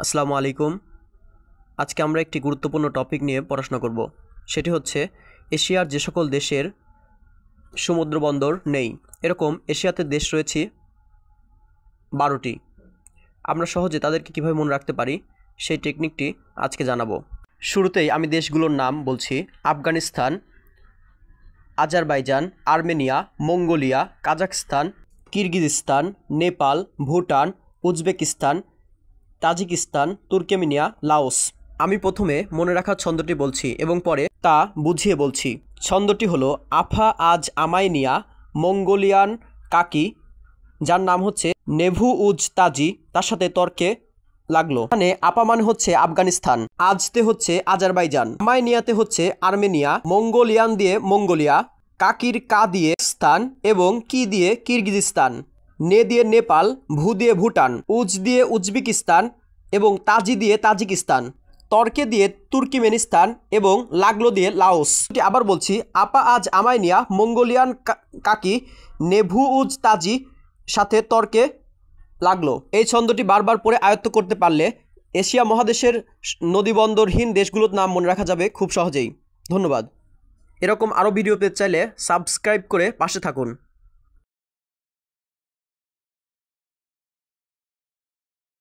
আসসালামু আলাইকুম। আজকে আমরা একটি গুরুত্বপূর্ণ টপিক নিয়ে পড়াশোনা করব। সেটি হচ্ছে এশিয়ার যে সকল দেশের সমুদ্র বন্দর নেই। এরকম এশিয়াতে দেশ রয়েছে 12টি। আমরা সহজে তাদেরকে কীভাবে মনে রাখতে পারি সেই টেকনিকটি আজকে জানাবো। শুরুতেই আমি দেশগুলোর নাম বলছি: Afghanistan, Azerbaijan, Armenia, Mongolia, Kazakhstan, Kyrgyzstan, Nepal, Bhutan, Uzbekistan, Tajikistan, তুর্কমেনিয়া, Laos. আমি প্রথমে মনে রাখার ছন্দটি বলছি এবং পরে তা বুঝিয়ে বলছি। ছন্দটি হলো আফা আজ আমায় নিয়া মঙ্গোলিয়ান কাকি, যার নাম হচ্ছে নেভু উজ তাজি, তার সাথে তর্কে লাগলো। এখানে আপা মানে হচ্ছে আফগানিস্তান, আজতে হচ্ছে আজারবাইজান, আমায় নিয়াতে হচ্ছে আর্মেনিয়া, মঙ্গোলিয়ান দিয়ে মঙ্গোলিয়া, কাকির কা দিয়ে স্থান এবং কি দিয়ে কিরগিজস্তান, নে দিয়ে নেপাল, ভু দিয়ে ভুটান, উজ দিয়ে উজবেকিস্তান এবং তাজি দিয়ে তাজিকিস্তান, তর্কে দিয়ে তুর্কমেনিস্তান এবং লাগলো দিয়ে লাওস। আবার বলছি: আপা আজ আমায় নিয়া মঙ্গোলিয়ান কাকি, নেভু উজ তাজি, সাথে তর্কে লাগলো। এই ছন্দটি বারবার পরে আয়ত্ত করতে পারলে এশিয়া মহাদেশের নদীবন্দরহীন দেশগুলোর নাম মনে রাখা যাবে খুব সহজেই। ধন্যবাদ। এরকম আরও ভিডিও পেতে চাইলে সাবস্ক্রাইব করে পাশে থাকুন।